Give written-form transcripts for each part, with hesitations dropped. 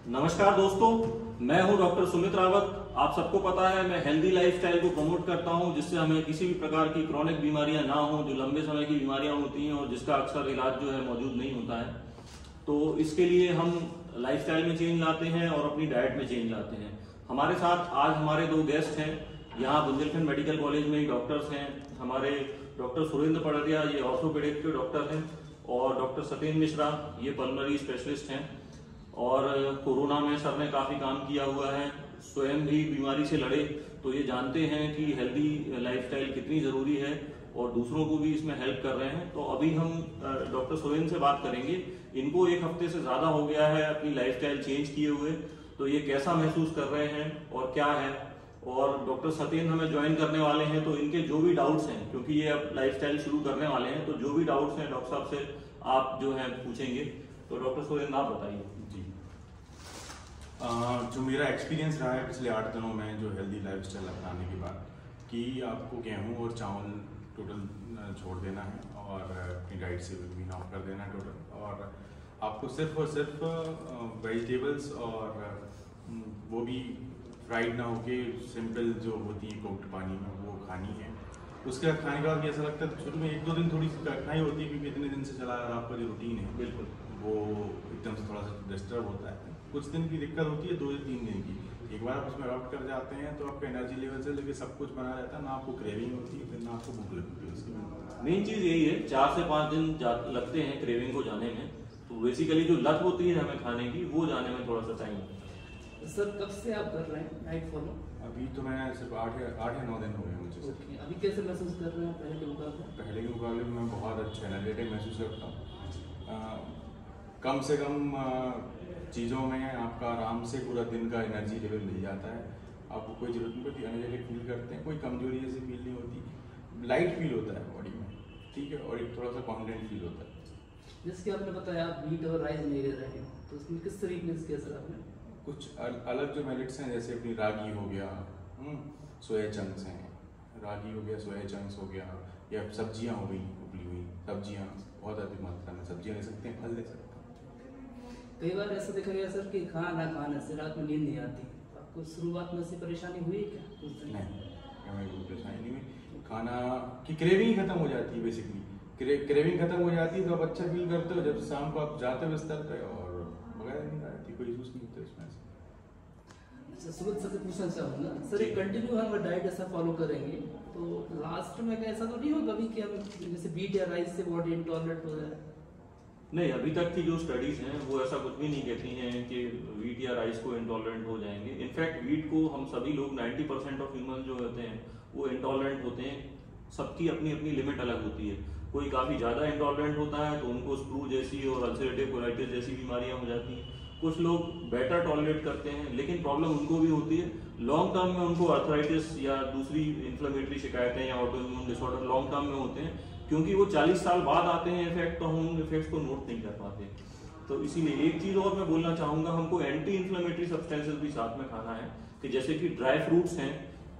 नमस्कार दोस्तों, मैं हूं डॉक्टर सुमित रावत। आप सबको पता है मैं हेल्दी लाइफस्टाइल को प्रमोट करता हूं, जिससे हमें किसी भी प्रकार की क्रॉनिक बीमारियां ना हो, जो लंबे समय की बीमारियां होती हैं और जिसका अक्सर इलाज जो है मौजूद नहीं होता है। तो इसके लिए हम लाइफस्टाइल में चेंज लाते हैं और अपनी डाइट में चेंज लाते हैं। हमारे साथ आज हमारे दो गेस्ट हैं। यहाँ बुंदेलखंड मेडिकल कॉलेज में ही डॉक्टर्स हैं। हमारे डॉक्टर सुरेंद्र पड़रिया, ये ऑर्थोपेडिक के डॉक्टर हैं, और डॉक्टर सत्येंद्र मिश्रा, ये पल्मोनरी स्पेशलिस्ट हैं। और कोरोना में सर ने काफी काम किया हुआ है, स्वयं भी बीमारी से लड़े, तो ये जानते हैं कि हेल्दी लाइफस्टाइल कितनी जरूरी है और दूसरों को भी इसमें हेल्प कर रहे हैं। तो अभी हम डॉक्टर सुरेंद्र से बात करेंगे। इनको 1 हफ्ते से ज्यादा हो गया है अपनी लाइफस्टाइल चेंज किए हुए, तो ये कैसा महसूस कर रहे हैं और क्या है। और डॉक्टर सत्येंद्र हमें ज्वाइन करने वाले हैं, तो इनके जो भी डाउट्स हैं, क्योंकि ये अब लाइफस्टाइल शुरू करने वाले हैं, तो जो भी डाउट्स हैं डॉक्टर साहब से आप जो है पूछेंगे। तो डॉक्टर सुरेंद्र आप बताइए। जी, जो मेरा एक्सपीरियंस रहा है पिछले 8 दिनों में जो हेल्दी लाइफस्टाइल अपनाने के बाद, कि आपको गेहूं और चावल टोटल छोड़ देना है और अपनी डाइट से वीन आउट कर देना है टोटल, और आपको सिर्फ और सिर्फ वेजिटेबल्स और वो भी फ्राइड ना होके सिंपल जो होती है कुक्ड पानी में वो खानी है। उसके बाद खाने के बाद ऐसा लगता है शुरू में 1-2 दिन थोड़ी सी कठिनाई होती है, क्योंकि इतने दिन से चला आ रहा आपका जो रूटीन है बिल्कुल वो एकदम से थोड़ा सा डिस्टर्ब होता है। कुछ दिन की दिक्कत होती है, 2 या 3 दिन की। एक बार आप उसमें अडॉप्ट कर जाते हैं तो आपका एनर्जी लेवल से लेके सब कुछ बना रहता है, ना आपको क्रेविंग होती है, फिर ना आपको भूख लगती है। उसकी मेन चीज यही है, 4 से 5 दिन लगते हैं क्रेविंग को जाने में। तो बेसिकली जो लत होती है हमें खाने की, वो जाने में थोड़ा सा टाइम लगता है। सर कब से आप कर रहे हैं डाइट फॉलो? अभी तो मैं सिर्फ 8 या 9 दिन हो गए मुझे। ओके, अभी कैसे महसूस कर रहे हैं पहले के मुकाबले? पहले के मुकाबले में मैं बहुत अच्छा एनर्जेटिक महसूस करता हूँ। कम से कम चीज़ों में आपका आराम से पूरा दिन का एनर्जी लेवल मिल जाता है। आपको कोई जरूरत नहीं पड़ती, एनर्जेटिक फील करते हैं, कोई कमजोरी जैसी फील नहीं होती, लाइट फील होता है बॉडी में, ठीक है, और एक थोड़ा सा कॉन्फिडेंट फील होता है। जैसे कि आपने बताया आप व्हीट और राइस नहीं ले रहे हैं, तो उसमें किस तरीके से किया सर आपने? कुछ अलग जो मिलेट्स हैं, जैसे अपनी रागी हो गया, सोया चंक्स हैं, रागी हो गया, सोया चंक्स हो गया, या सब्जियां हो गई, उबली हुई सब्जियां, बहुत अधिक मात्रा में सब्जियां ले सकते हैं, फल ले सकते हैं। कई बार ऐसा देखा गया सर कि खाना ना खाने से रात में नींद नहीं आती। आपको शुरुआत में ऐसी परेशानी हुई है क्या? नहीं, हमें कोई परेशानी नहीं हुई। खाना की क्रेविंग खत्म हो जाती है। बेसिकली क्रेविंग खत्म हो जाती है तो आप अच्छा फील करते हो जब शाम को आप जाते हो बिस्तर पे, और वगैरह नहीं आती, कोई इशूज नहीं होते इसमें। अच्छा, सुमित सर से पूछना चाहूँगा सर, एक कंटिन्यू हम डाइट ऐसा फॉलो करेंगे तो लास्ट में ऐसा तो नहीं होगा कभी कि हम जैसे व्हीट या राइस से बॉडी इंटॉलरेंट हो जाए? नहीं, अभी तक की जो स्टडीज हैं वो ऐसा कुछ भी नहीं कहती हैं कि वीट या राइस को इंटॉलरेंट हो जाएंगे। इनफैक्ट वीट को हम सभी लोग 90% ऑफ ह्यूमन जो होते हैं वो इंटॉलरेंट होते हैं। सबकी अपनी अपनी लिमिट अलग होती है। कोई काफी ज्यादा इंटॉलरेंट होता है तो उनको स्क्रू जैसी और अल्सरेटिव कोलाइटिस जैसी बीमारियां हो जाती हैं। कुछ लोग बेटर टॉलरेट करते हैं, लेकिन प्रॉब्लम उनको भी होती है। लॉन्ग टर्म में उनको अर्थराइटिस या दूसरी इन्फ्लेमेटरी शिकायतें या ऑटोइम्यून डिसऑर्डर लॉन्ग टर्म में होते हैं, क्योंकि वो 40 साल बाद आते हैं इफेक्ट, तो हम उन इफेक्ट्स को नोट नहीं कर पाते। तो इसीलिए एक चीज और मैं बोलना चाहूंगा, हमको एंटी इन्फ्लेमेटरी सब्सटेंसेस भी साथ में खाना है, कि जैसे कि ड्राई फ्रूट्स हैं,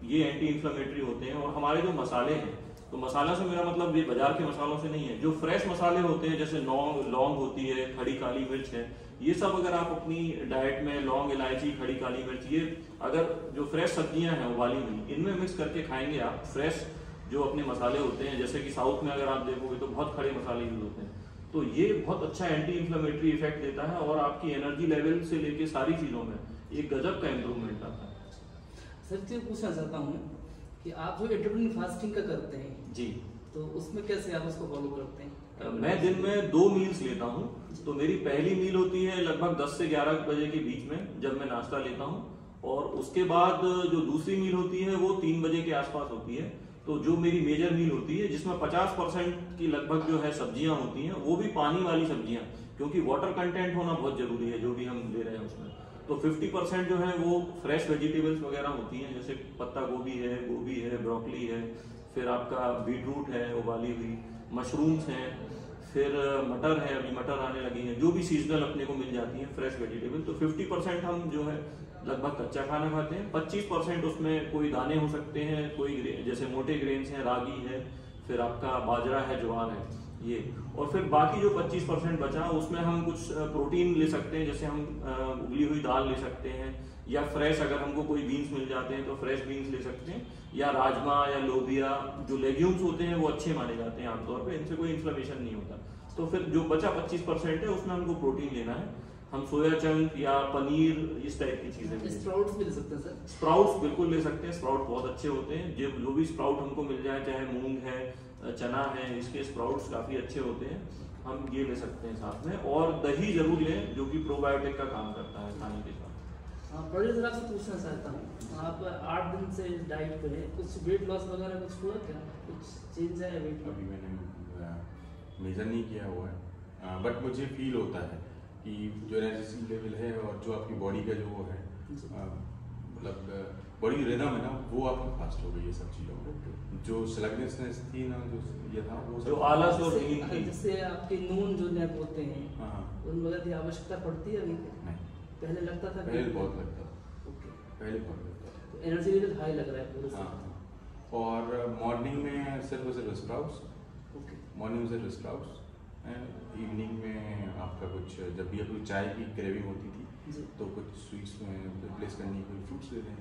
ये एंटी इन्फ्लेमेटरी होते हैं। और हमारे जो मसाले हैं, तो मसाला से मेरा मतलब ये बाजार के मसालों से नहीं है, जो फ्रेश मसाले होते हैं, जैसे लौंग होती है, खड़ी काली मिर्च है, ये सब अगर आप अपनी डाइट में लौंग, इलायची, खड़ी काली मिर्च, ये अगर जो फ्रेश सब्जियां हैं उबाली हुई, इनमें मिक्स करके खाएंगे आप, फ्रेश जो अपने मसाले होते हैं, जैसे कि साउथ में अगर आप देखोगे तो बहुत खड़े मसाले यूज होते हैं, तो ये बहुत अच्छा एंटी इन्फ्लेमेटरी इफेक्ट देता है और आपकी एनर्जी लेवल से लेके सारी चीजों में एक गजब का इम्प्रूवमेंट आता है। सर ये पूछना चाहता हूँ कि आप जो इंटरमिटेंट फास्टिंग का करते हैं जी, तो उसमें कैसे आप उसको फॉलो करते हैं? मैं दिन में 2 मील्स लेता हूँ। तो मेरी पहली मील होती है लगभग 10 से 11 बजे के बीच में, जब मैं नाश्ता लेता हूँ, और उसके बाद जो दूसरी मील होती है वो 3 बजे के आसपास होती है। तो जो मेरी मेजर मील होती है, जिसमें 50% की लगभग जो है सब्जियां होती हैं, वो भी पानी वाली सब्जियां, क्योंकि वाटर कंटेंट होना बहुत जरूरी है जो भी हम ले रहे हैं उसमें। तो 50% जो है वो फ्रेश वेजिटेबल्स वगैरह होती हैं, जैसे पत्ता गोभी है, ब्रोकली है, फिर आपका बीटरूट है उबाली हुई, मशरूम्स हैं, फिर मटर है, अभी मटर आने लगी हैं, जो भी सीजनल अपने को मिल जाती हैं फ्रेश वेजिटेबल। तो 50% हम जो है लगभग कच्चा खाना खाते हैं। 25% उसमें कोई दाने हो सकते हैं, कोई जैसे मोटे ग्रेन्स हैं, रागी है, फिर आपका बाजरा है, ज्वार है, ये। और फिर बाकी जो 25% बचा उसमें हम कुछ प्रोटीन ले सकते हैं, जैसे हम उबली हुई दाल ले सकते हैं, या फ्रेश अगर हमको कोई बीन्स मिल जाते हैं तो फ्रेश बीन्स ले सकते हैं, या राजमा या लोबिया, जो लेग्यूम्स होते हैं वो अच्छे माने जाते हैं आमतौर पे, इनसे कोई इन्फ्लेमेशन नहीं होता। तो फिर जो बचा 25% है उसमें हमको प्रोटीन लेना है, हम सोया चंक या पनीर इस टाइप की चीजें। स्प्राउट्स भी ले सकते हैं सर? स्प्राउट्स बिल्कुल ले सकते हैं, स्प्राउट बहुत अच्छे होते हैं, जो भी स्प्राउट हमको मिल जाए, चाहे मूंग है, चना है, इसके स्प्राउट्स काफी अच्छे होते हैं, हम ये ले सकते हैं साथ में। और दही जरूर लें जो कि प्रोबायोटिक का काम करता है खाने के साथ। प्रोड्यूसर आपसे पूछना चाहता हूँ, आप 8 दिन से डाइट पे है, कुछ वेट लॉस वगैरह कुछ हुआ क्या, कुछ चेंज है वेट? अभी मैंने मेजर नहीं किया हुआ है, बट मुझे फील होता है कि जो एनर्जी लेवल है और जो आपकी बॉडी का जो वो है, मतलब बॉडी रिदम है ना, वो आपकी फास्ट हो गई है सब चीज़ों में। जो स्लगनेसनेस थी ना, जो ये था वो जो आलस और नींद थी, जैसे आपके नून जो नैप होते हैं, हाँ, उन वगैरह की आवश्यकता पड़ती है अभी? नहीं, पहले लगता था? पहले बहुत लगता था। ओके, पहले बहुत लगता था। तो एनर्जी लेवल हाई लग रहा है पूरे से? हाँ, और मॉर्निंग में सिर्फ और सिर्फ स्प्राउट्स, ओके, मॉर्निंग में सिर्फ स्प्राउट्स, इवनिंग में आपका कुछ जब भी कोई चाय की क्रेविंग होती थी जी, तो कुछ स्वीट्स में रिप्लेस करने कोई फ्रूट्स ले लें,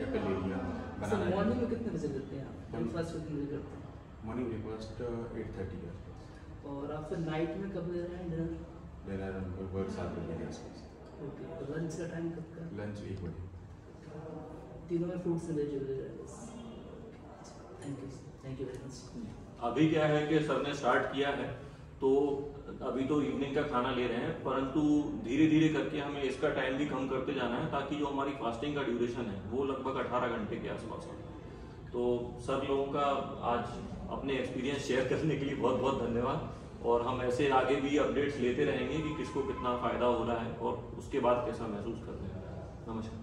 एप्पल ले लिया, सर बनाना। मॉर्निंग में कितने बजे लेते हैं आप? ब्रेकफास्ट कितने बजे करते हैं? मॉर्निंग ब्रेकफास्ट 8:30 के आसपास। और आप फिर नाइट में कब ले रहे हैं डिनर? डिनर लगभग 7 बजे के आसपास। ओके, और लंच का टाइम कब का? लंच 1 बजे। तीनों में fruits and vegetables. Thank you very much. अभी क्या है कि सर ने स्टार्ट किया है, तो अभी तो इवनिंग का खाना ले रहे हैं, परंतु धीरे धीरे करके हमें इसका टाइम भी कम करते जाना है, ताकि जो हमारी फास्टिंग का ड्यूरेशन है वो लगभग 18 घंटे के आसपास है। तो सर लोगों का आज अपने एक्सपीरियंस शेयर करने के लिए बहुत बहुत धन्यवाद, और हम ऐसे आगे भी अपडेट्स लेते रहेंगे कि किसको कितना फ़ायदा हो रहा है और उसके बाद कैसा महसूस कर रहे हैं। नमस्कार।